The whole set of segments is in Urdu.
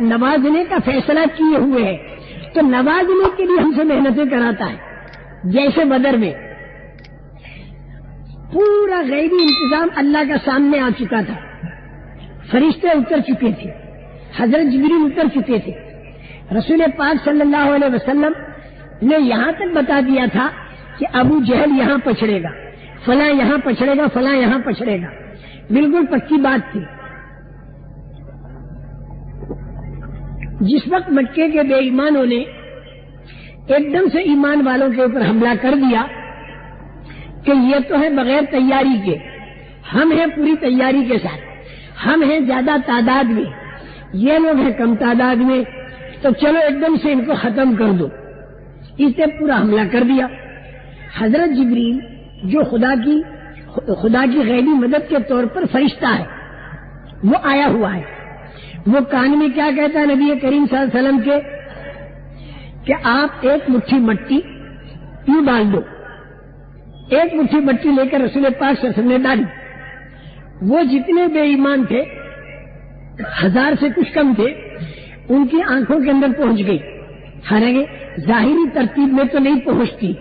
نوازنے کا فیصلہ کیے ہوئے ہے، تو نوازنے کے لیے ہم سے محنتیں کراتا ہے۔ جیسے بدر میں پورا غیبی انتظام اللہ کا سامنے آ چکا تھا، فرشتے اتر چکے تھے، حضرت جبریل اتر چکے تھے، رسول پاک صلی اللہ علیہ وسلم نے یہاں تک بتا دیا تھا کہ ابو جہل یہاں پچھڑے گا، فلاں یہاں پچھڑے گا، فلاں یہاں پچھڑے گا، بالکل پکی بات تھی۔ جس وقت مکے کے بے ایمانوں نے ایک دم سے ایمان والوں کے اوپر حملہ کر دیا کہ یہ تو ہے بغیر تیاری کے، ہم ہیں پوری تیاری کے ساتھ، ہم ہیں زیادہ تعداد میں، یہ لوگ ہیں کم تعداد میں، تو چلو ایک دم سے ان کو ختم کر دو، اس نے پورا حملہ کر دیا۔ حضرت جبریل جو خدا کی غیبی مدد کے طور پر فرشتہ ہے، وہ آیا ہوا ہے، وہ کان میں کیا کہتا ہے نبی کریم صلی اللہ علیہ وسلم کے کہ آپ ایک مٹھی مٹی یوں ڈال دو۔ ایک مٹھی مٹی لے کر رسول پاک صلی اللہ علیہ وسلم نے ڈالی، وہ جتنے بے ایمان تھے 1000 سے کچھ کم تھے، ان کی آنکھوں کے اندر پہنچ گئی، حالانکہ ظاہری ترتیب میں تو نہیں پہنچتی،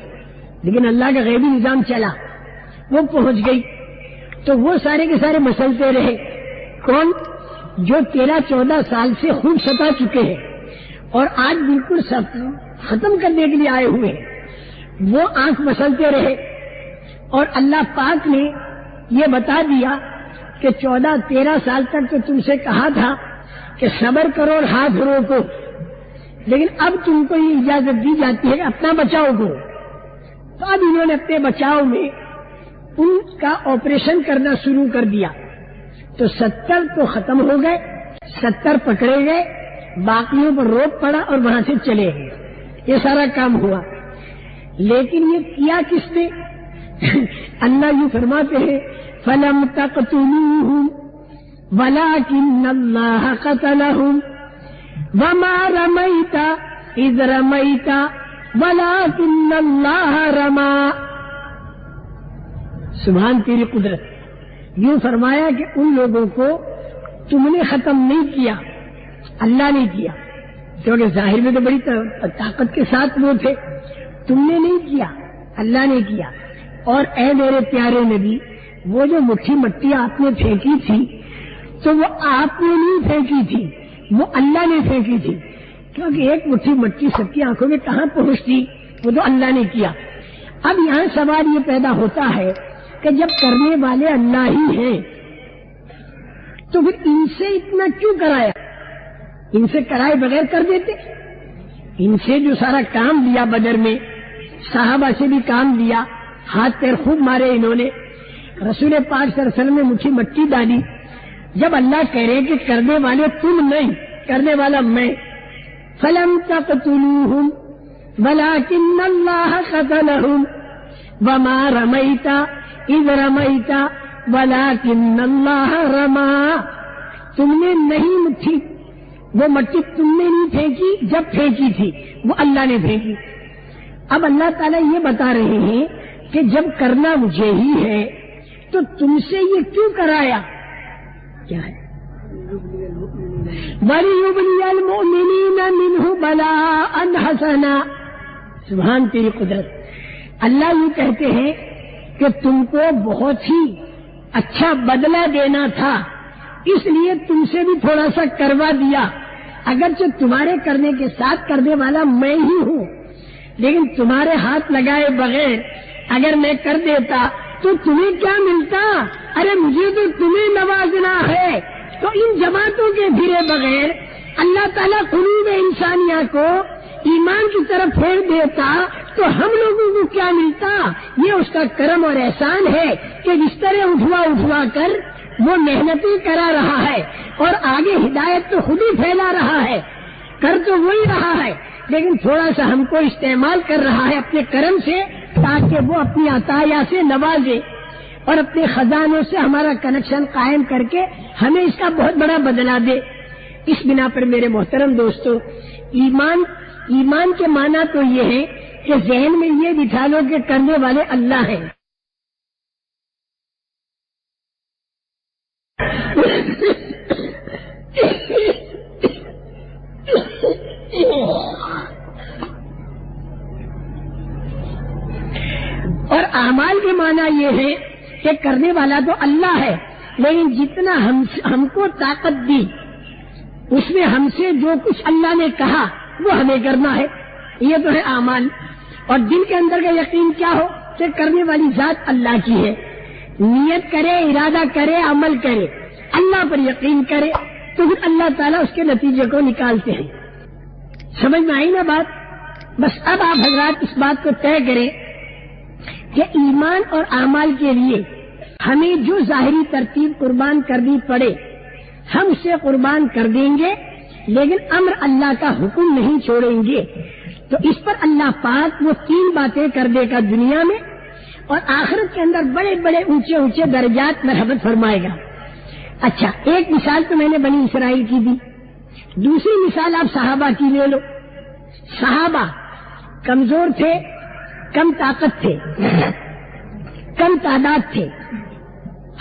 لیکن اللہ کا غیبی نظام چلا، وہ پہنچ گئی، تو وہ سارے کے سارے مسلتے رہے۔ کون؟ جو 13-14 سال سے خوب ستا چکے ہیں اور آج بالکل سب ختم کرنے کے لیے آئے ہوئے ہیں، وہ آنکھ مسلتے رہے، اور اللہ پاک نے یہ بتا دیا کہ 14-13 سال تک تو تم سے کہا تھا کہ صبر کرو اور ہاتھ روکو، لیکن اب تم کو یہ اجازت دی جاتی ہے کہ اپنا بچاؤ کرو۔ تو اب انہوں نے اپنے بچاؤ میں ان کا آپریشن کرنا شروع کر دیا، تو 70 تو ختم ہو گئے، 70 پکڑے گئے، باقیوں پر روک پڑا اور وہاں سے چلے گئے، یہ سارا کام ہوا۔ لیکن یہ کیا کس نے؟ اللہ یوں فرماتے ہیں فَلَمْ تَقْتُلُوهُمْ وَلَكِنَّ اللَّهَ قَتَلَهُمْ وَمَا رَمَيْتَ إِذْ رَمَيْتَ وَلَكِنَّ اللَّهَ رَمَى۔ سبحان تیری قدرت۔ یوں فرمایا کہ ان لوگوں کو تم نے ختم نہیں کیا، اللہ نے کیا، کیونکہ ظاہر میں تو بڑی طاقت کے ساتھ وہ تھے، تم نے نہیں کیا، اللہ نے کیا۔ اور اے میرے پیارے نبی، وہ جو مٹھی مٹی آپ نے پھینکی تھی تو وہ آپ نے نہیں پھینکی تھی، وہ اللہ نے پھینکی تھی، کیونکہ ایک مٹھی مٹی سب کی آنکھوں میں کہاں پہنچتی، وہ تو اللہ نے کیا۔ اب یہاں سوال یہ پیدا ہوتا ہے کہ جب کرنے والے اللہ ہی ہیں تو پھر ان سے اتنا کیوں کرایا؟ ان سے کرائے بغیر کر دیتے؟ ان سے جو سارا کام لیا بدر میں، صحابہ سے بھی کام لیا، ہاتھ پیر خوب مارے انہوں نے، رسول پاک صلی اللہ علیہ وسلم نے مٹھی مٹی ڈالی۔ جب اللہ کہہ رہے کہ کرنے والے تم نہیں، کرنے والا میں، فَلَمْ تَقْتُلُوهُمْ وَلَكِنَّ اللَّهَ قَتَلَهُمْ وَمَا رَمَيْتَ إِذْ رَمَيْتَ وَلَكِنَّ اللَّهَ رَمَى۔ تم نے نہیں مٹھی، وہ مٹی تم نے نہیں پھینکی، جب پھینکی تھی وہ اللہ نے پھینکی۔ اب اللہ تعالیٰ یہ بتا رہے ہیں کہ جب کرنا مجھے ہی ہے تو تم سے یہ کیوں کرایا؟ کیا ہے؟ وَلِيُبْلِيَ الْمُؤْمِنِينَ مِنْهُ بَلَاءً حَسَنًا۔ سبحان تیری قدرت۔ اللہ یہ کہتے ہیں کہ تم کو بہت ہی اچھا بدلہ دینا تھا، اس لیے تم سے بھی تھوڑا سا کروا دیا، اگرچہ تمہارے کرنے کے ساتھ کرنے والا میں ہی ہوں، لیکن تمہارے ہاتھ لگائے بغیر اگر میں کر دیتا تو تمہیں کیا ملتا؟ ارے مجھے تو تمہیں نوازنا ہے۔ تو ان جماعتوں کے پھرے بغیر اللہ تعالیٰ قلوب انسانیہ کو ایمان کی طرف پھیر دیتا تو ہم لوگوں کو کیا ملتا؟ یہ اس کا کرم اور احسان ہے کہ بسترے اٹھوا کر وہ محنتیں کرا رہا ہے اور آگے ہدایت تو خود ہی پھیلا رہا ہے، کر تو وہی رہا ہے، لیکن تھوڑا سا ہم کو استعمال کر رہا ہے اپنے کرم سے، تاکہ وہ اپنی عطایا سے نوازے اور اپنے خزانوں سے ہمارا کنیکشن قائم کر کے ہمیں اس کا بہت بڑا بدلہ دے۔ اس بنا پر میرے محترم دوستو، ایمان کے معنی تو یہ ہے کہ ذہن میں یہ بٹھا لو کہ کرنے والے اللہ ہیں۔ کے معنی یہ ہے کہ کرنے والا تو اللہ ہے، لیکن جتنا ہم کو طاقت دی اس میں ہم سے جو کچھ اللہ نے کہا وہ ہمیں کرنا ہے، یہ تو ہے اعمال۔ اور دل کے اندر کا یقین کیا ہو کہ کرنے والی ذات اللہ کی ہے، نیت کرے، ارادہ کرے، عمل کرے، اللہ پر یقین کرے تو پھر اللہ تعالیٰ اس کے نتیجے کو نکالتے ہیں۔ سمجھ میں آئی نا بات؟ بس اب آپ حضرات اس بات کو طے کریں کہ ایمان اور اعمال کے لیے ہمیں جو ظاہری ترتیب قربان کرنی پڑے ہم اسے قربان کر دیں گے، لیکن امر اللہ کا حکم نہیں چھوڑیں گے۔ تو اس پر اللہ پاک وہ 3 باتیں کر دے گا دنیا میں، اور آخرت کے اندر بڑے بڑے اونچے اونچے درجات مرحمت فرمائے گا۔ اچھا، ایک مثال تو میں نے بنی اسرائیل کی دی، دوسری مثال آپ صحابہ کی لے لو۔ صحابہ کمزور تھے، کم طاقت تھے، کم تعداد تھے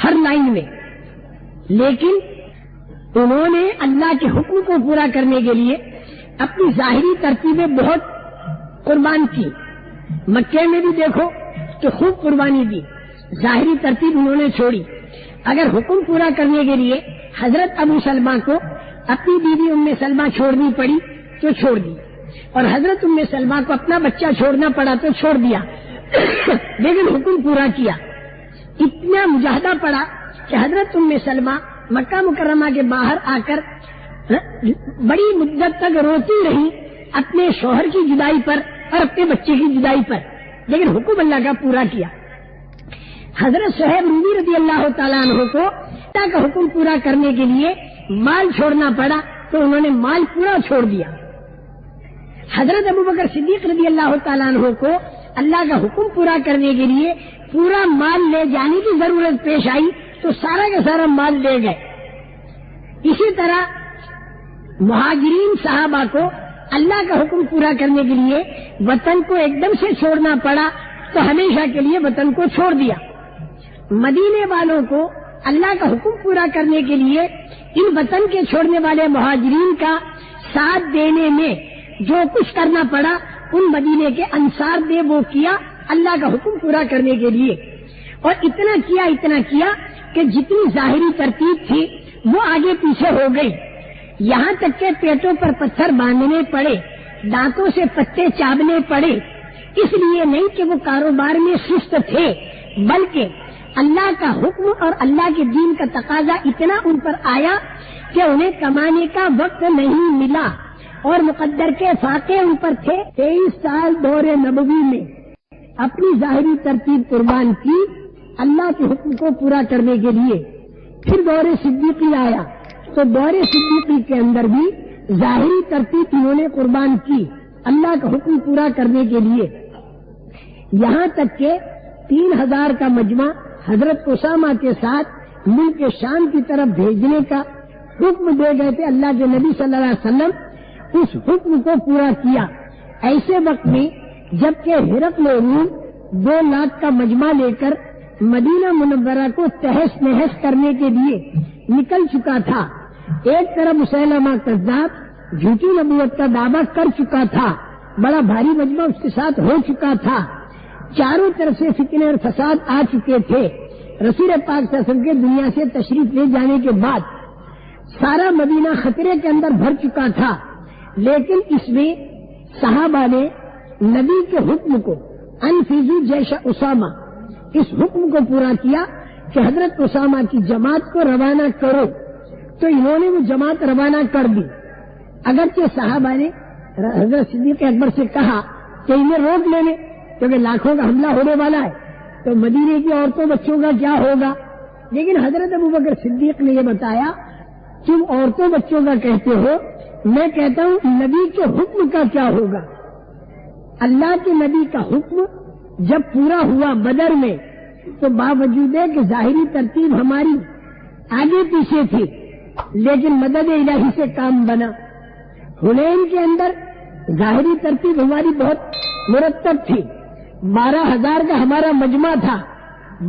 ہر لائن میں، لیکن انہوں نے اللہ کے حکم کو پورا کرنے کے لیے اپنی ظاہری ترتیبیں بہت قربان کی۔ مکے میں بھی دیکھو تو خوب قربانی دی، ظاہری ترتیب انہوں نے چھوڑی۔ اگر حکم پورا کرنے کے لیے حضرت ابو سلمہ کو اپنی بیوی ام سلمہ چھوڑنی پڑی تو چھوڑ دی، اور حضرت ام سلمہ کو اپنا بچہ چھوڑنا پڑا تو چھوڑ دیا، لیکن حکم پورا کیا۔ اتنا مجاہدہ پڑا کہ حضرت ام سلمہ مکہ مکرمہ کے باہر آ کر بڑی مدت تک روتی رہی اپنے شوہر کی جدائی پر اور اپنے بچے کی جدائی پر، لیکن حکم اللہ کا پورا کیا۔ حضرت صہیب رومی رضی اللہ تعالیٰ عنہ کو اللہ کا حکم پورا کرنے کے لیے مال چھوڑنا پڑا تو انہوں نے مال پورا چھوڑ دیا۔ حضرت ابوبکر صدیق رضی اللہ تعالیٰ عنہ کو اللہ کا حکم پورا کرنے کے لیے پورا مال لے جانے کی ضرورت پیش آئی تو سارا کا سارا مال لے گئے۔ اسی طرح مہاجرین صحابہ کو اللہ کا حکم پورا کرنے کے لیے وطن کو ایک دم سے چھوڑنا پڑا تو ہمیشہ کے لیے وطن کو چھوڑ دیا۔ مدینے والوں کو اللہ کا حکم پورا کرنے کے لیے ان وطن کے چھوڑنے والے مہاجرین کا ساتھ دینے میں جو کچھ کرنا پڑا ان مدینے کے انصار نے وہ کیا اللہ کا حکم پورا کرنے کے لیے، اور اتنا کیا کہ جتنی ظاہری ترتیب تھی وہ آگے پیچھے ہو گئی، یہاں تک کہ پیٹوں پر پتھر باندھنے پڑے، دانتوں سے پتے چابنے پڑے، اس لیے نہیں کہ وہ کاروبار میں سست تھے، بلکہ اللہ کا حکم اور اللہ کے دین کا تقاضا اتنا ان پر آیا کہ انہیں کمانے کا وقت نہیں ملا، اور مقدر کے فاقے ان پر تھے۔ 23 سال دور نبوی میں اپنی ظاہری ترتیب قربان کی اللہ کے حکم کو پورا کرنے کے لیے۔ پھر دور صدیقی آیا تو دور صدیقی کے اندر بھی ظاہری ترتیب انہوں نے قربان کی اللہ کا حکم پورا کرنے کے لیے، یہاں تک کہ 3000 کا مجمع حضرت اسامہ کے ساتھ ملک شام کی طرف بھیجنے کا حکم دے گئے تھے اللہ کے نبی صلی اللہ علیہ وسلم، اس حکم کو پورا کیا۔ ایسے وقت میں جبکہ ہرقل روم 2 لاکھ کا مجمع لے کر مدینہ منورہ کو تہس نہس کرنے کے لیے نکل چکا تھا، ایک طرف مسیلمہ کذاب جھوٹی نبوت کا دعویٰ کر چکا تھا، بڑا بھاری مجمع اس کے ساتھ ہو چکا تھا، چاروں طرف سے فتنے اور فساد آ چکے تھے۔ رسول پاک صلی اللہ علیہ وسلم کے دنیا سے تشریف لے جانے کے بعد سارا مدینہ خطرے کے اندر بھر چکا تھا، لیکن اس میں صحابہ نے نبی کے حکم کو انفذوا جیش اسامہ، اس حکم کو پورا کیا کہ حضرت اسامہ کی جماعت کو روانہ کرو، تو انہوں نے وہ جماعت روانہ کر دی۔ اگرچہ صحابہ نے حضرت صدیق اکبر سے کہا کہ انہیں روک لینے، کیونکہ لاکھوں کا حملہ ہونے والا ہے تو مدینے کی عورتوں بچوں کا کیا ہوگا، لیکن حضرت ابوبکر صدیق نے یہ بتایا تم عورتوں بچوں کا کہتے ہو، میں کہتا ہوں نبی کے حکم کا کیا ہوگا۔ اللہ کے نبی کا حکم جب پورا ہوا بدر میں تو باوجود کہ ظاہری ترتیب ہماری آگے پیچھے تھی لیکن مدد الہی سے کام بنا۔ حنین کے اندر ظاہری ترتیب ہماری بہت مرتب تھی، 12,000 کا ہمارا مجمع تھا،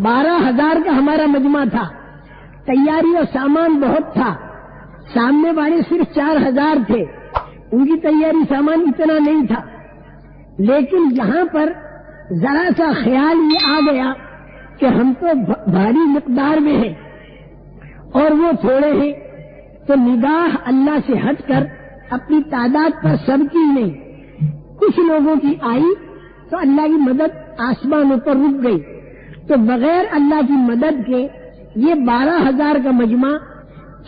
12,000 کا ہمارا مجمع تھا، تیاری اور سامان بہت تھا، سامنے والے صرف 4,000 تھے، ان کی تیاری سامان اتنا نہیں تھا، لیکن یہاں پر ذرا سا خیال یہ آ گیا کہ ہم تو بھاری مقدار میں ہیں اور وہ تھوڑے ہیں، تو نگاہ اللہ سے ہٹ کر اپنی تعداد پر سب کی نہیں، کچھ لوگوں کی آئی تو اللہ کی مدد آسمانوں پر رک گئی، تو بغیر اللہ کی مدد کے یہ 12,000 کا مجمع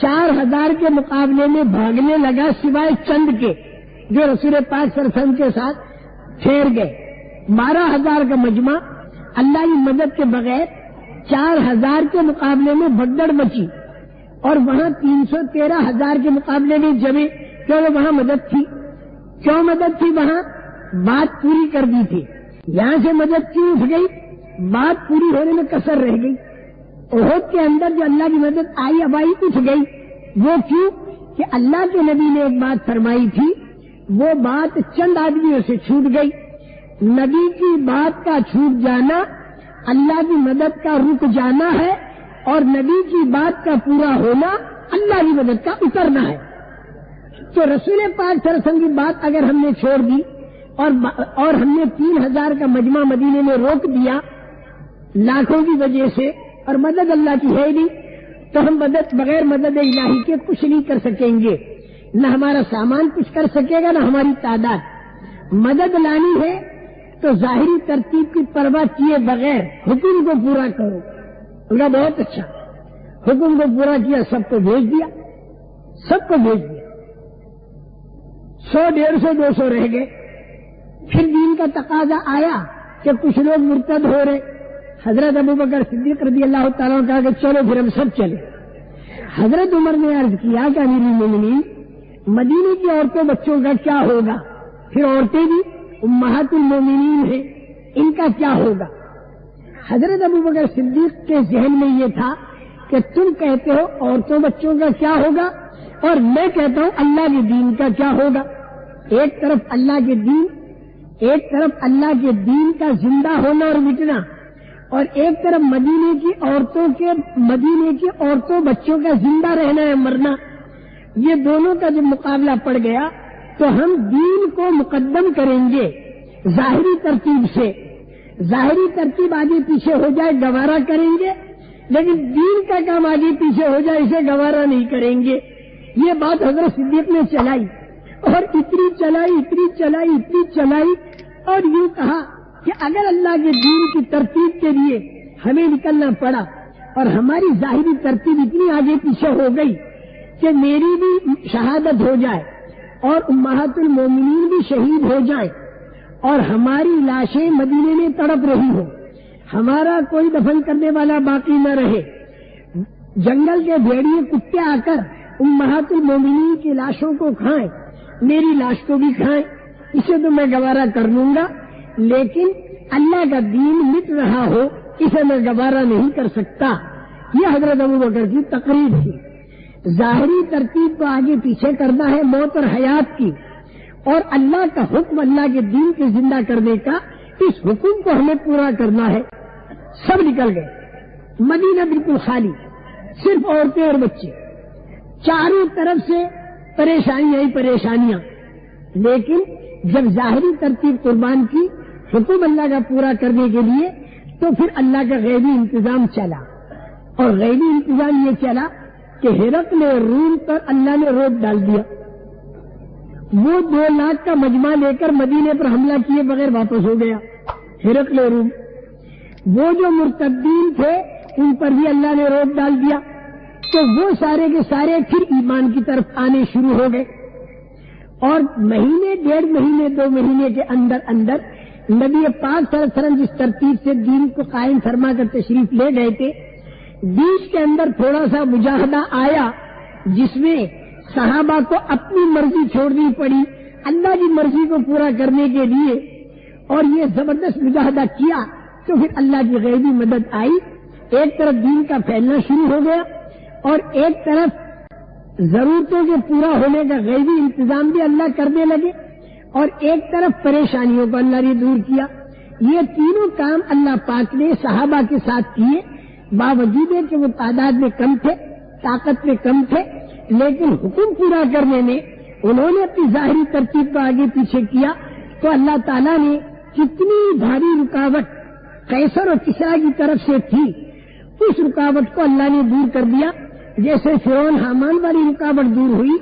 4,000 کے مقابلے میں بھاگنے لگا، سوائے چند کے جو رسول پاک صلی اللہ علیہ وسلم کے ساتھ ٹھہر گئے۔ 12,000 کا مجمع اللہ کی مدد کے بغیر 4,000 کے مقابلے میں بھگدڑ مچی، اور وہاں 313,000 کے مقابلے میں جمے، کیونکہ وہاں مدد تھی۔ کیوں مدد تھی؟ وہاں بات پوری کر دی تھی۔ یہاں سے مدد کیوں اٹھ گئی؟ بات پوری ہونے میں کسر رہ گئی۔ احد کے اندر جو اللہ کی مدد آئی ابائی اٹھ گئی، وہ کیوں کہ اللہ کے نبی نے ایک بات فرمائی تھی، وہ بات چند آدمیوں سے چھوٹ گئی۔ نبی کی بات کا چھوٹ جانا اللہ کی مدد کا رک جانا ہے، اور نبی کی بات کا پورا ہونا اللہ کی مدد کا اترنا ہے۔ تو رسول پاک صلی اللہ علیہ وسلم کی بات اگر ہم نے چھوڑ دی اور ہم نے 3,000 کا مجمع مدینے میں روک دیا لاکھوں کی وجہ سے، اور مدد اللہ کی ہے نہیں، تو ہم بغیر مدد الہی کے کچھ نہیں کر سکیں گے، نہ ہمارا سامان کچھ کر سکے گا، نہ ہماری تعداد۔ مدد لانی ہے تو ظاہری ترتیب کی پرواہ کیے بغیر حکم کو پورا کرو۔ اللہ بہت اچھا، حکم کو پورا کیا، سب کو بھیج دیا، سب کو بھیج دیا، 100 150 200 رہ گئے۔ پھر دین کا تقاضا آیا کہ کچھ لوگ مرتد ہو رہے، حضرت ابوبکر صدیق رضی اللہ تعالیٰ نے کہا کہ چلو پھر ہم سب چلے۔ حضرت عمر نے عرض کیا کہ امیر المومنین، مدینے کی عورتوں بچوں کا کیا ہوگا؟ پھر عورتیں بھی امہات المومنین ہیں، ان کا کیا ہوگا؟ حضرت ابوبکر صدیق کے ذہن میں یہ تھا کہ تم کہتے ہو عورتوں بچوں کا کیا ہوگا، اور میں کہتا ہوں اللہ کے دین کا کیا ہوگا۔ ایک طرف اللہ کے دین، ایک طرف اللہ کے دین کا زندہ ہونا اور مٹنا، اور ایک طرف مدینے کی عورتوں بچوں کا زندہ رہنا ہے مرنا۔ یہ دونوں کا جب مقابلہ پڑ گیا تو ہم دین کو مقدم کریں گے ظاہری ترتیب سے۔ ظاہری ترتیب آگے پیچھے ہو جائے گوارا کریں گے، لیکن دین کا کام آگے پیچھے ہو جائے اسے گوارا نہیں کریں گے۔ یہ بات حضرت صدیق نے چلائی، اور اتنی چلائی اور یوں کہا کہ اگر اللہ کے دین کی ترتیب کے لیے ہمیں نکلنا پڑا اور ہماری ظاہری ترتیب اتنی آگے پیچھے ہو گئی کہ میری بھی شہادت ہو جائے اور امہات المومنین بھی شہید ہو جائیں اور ہماری لاشیں مدینے میں تڑپ رہی ہو، ہمارا کوئی دفن کرنے والا باقی نہ رہے، جنگل کے بھیڑیے کتے آ کر امہات المومنین کی لاشوں کو کھائیں، میری لاش کو بھی کھائیں، اسے تو میں گوارا کر لوں گا، لیکن اللہ کا دین مٹ رہا ہو اسے میں گوارا نہیں کر سکتا۔ یہ حضرت ابوبکر کی تقریر تھی۔ ظاہری ترتیب کو آگے پیچھے کرنا ہے موت اور حیات کی، اور اللہ کا حکم اللہ کے دین کے زندہ کرنے کا، اس حکم کو ہمیں پورا کرنا ہے۔ سب نکل گئے، مدینہ بالکل خالی، صرف عورتیں اور بچے، چاروں طرف سے پریشانیاں ہی پریشانیاں۔ لیکن جب ظاہری ترتیب قربان کی حکم اللہ کا پورا کرنے کے لیے، تو پھر اللہ کا غیبی انتظام چلا، اور غیبی انتظام یہ چلا کہ ہرقل روم پر اللہ نے روک ڈال دیا۔ وہ 2 لاکھ کا مجمع لے کر مدینے پر حملہ کیے بغیر واپس ہو گیا ہرقل روم۔ وہ جو مرتدین تھے ان پر بھی اللہ نے روک ڈال دیا، تو وہ سارے کے سارے پھر ایمان کی طرف آنے شروع ہو گئے، اور مہینے 1.5 مہینے 2 مہینے کے اندر نبی پاک صلی اللہ علیہ وسلم جس ترتیب سے دین کو قائم فرما کر تشریف لے گئے تھے، بیچ کے اندر تھوڑا سا مجاہدہ آیا جس میں صحابہ کو اپنی مرضی چھوڑنی پڑی اللہ کی مرضی کو پورا کرنے کے لیے، اور یہ زبردست مجاہدہ کیا تو پھر اللہ کی غیبی مدد آئی۔ ایک طرف دین کا پھیلنا شروع ہو گیا، اور ایک طرف ضرورتوں کے پورا ہونے کا غیبی انتظام بھی اللہ کرنے لگے، اور ایک طرف پریشانیوں کو اللہ نے دور کیا۔ یہ تینوں کام اللہ پاک نے صحابہ کے ساتھ کیے، باوجود کہ وہ تعداد میں کم تھے، طاقت میں کم تھے، لیکن حکم پورا کرنے میں انہوں نے اپنی ظاہری ترتیب کو آگے پیچھے کیا، تو اللہ تعالیٰ نے کتنی بھاری رکاوٹ قیصر اور کسرا کی طرف سے تھی، اس رکاوٹ کو اللہ نے دور کر دیا۔ جیسے فرعون حامان والی رکاوٹ دور ہوئی،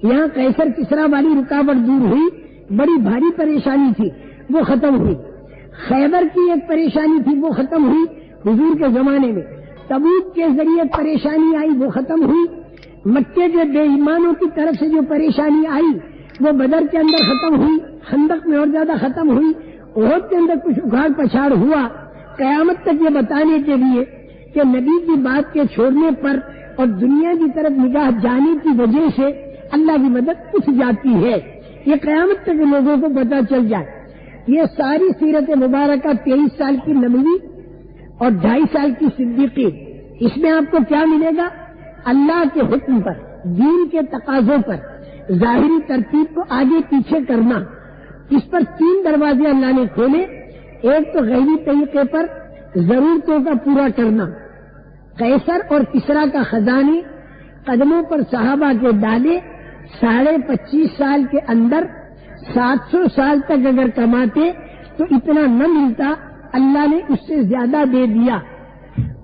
یہاں قیصر کسرا والی رکاوٹ دور ہوئی۔ بڑی بھاری پریشانی تھی، وہ ختم ہوئی۔ خیبر کی ایک پریشانی تھی، وہ ختم ہوئی حضور کے زمانے میں۔ تبوک کے ذریعے پریشانی آئی، وہ ختم ہوئی۔ مکے کے بے ایمانوں کی طرف سے جو پریشانی آئی وہ بدر کے اندر ختم ہوئی، خندق میں اور زیادہ ختم ہوئی، احد کے اندر کچھ اکھاڑ پچھاڑ ہوا۔ قیامت تک یہ بتانے کے لیے کہ نبی کی بات کے چھوڑنے پر اور دنیا کی طرف نگاہ جانے کی وجہ سے اللہ کی مدد اٹھ جاتی ہے، یہ قیامت تک لوگوں کو پتہ چل جائے۔ یہ ساری سیرت مبارکہ 23 سال کی نبوی اور 2.5 سال کی صدیقی، اس میں آپ کو کیا ملے گا؟ اللہ کے حکم پر، دین کے تقاضوں پر ظاہری ترتیب کو آگے پیچھے کرنا۔ اس پر 3 دروازے اللہ نے کھولے۔ ایک تو غیبی طریقے پر ضرورتوں کا پورا کرنا، قیصر اور کسرا کا خزانے قدموں پر صحابہ کے ڈالے، 25.5 سال کے اندر 700 سال تک اگر کماتے تو اتنا نہ ملتا، اللہ نے اس سے زیادہ دے دیا۔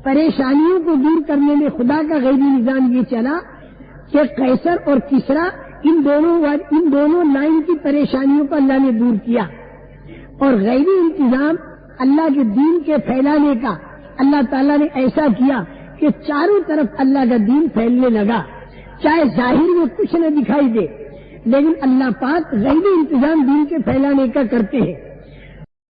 پریشانیوں کو دور کرنے میں خدا کا غیبی نظام یہ چلا کہ قیصر اور کسرا ان دونوں لائن کی پریشانیوں کو اللہ نے دور کیا، اور غیبی انتظام اللہ کے دین کے پھیلانے کا اللہ تعالیٰ نے ایسا کیا کہ چاروں طرف اللہ کا دین پھیلنے لگا، چاہے ظاہر میں کچھ نہ دکھائی دے، لیکن اللہ پاک غیبی انتظام دین کے پھیلانے کا کرتے ہیں۔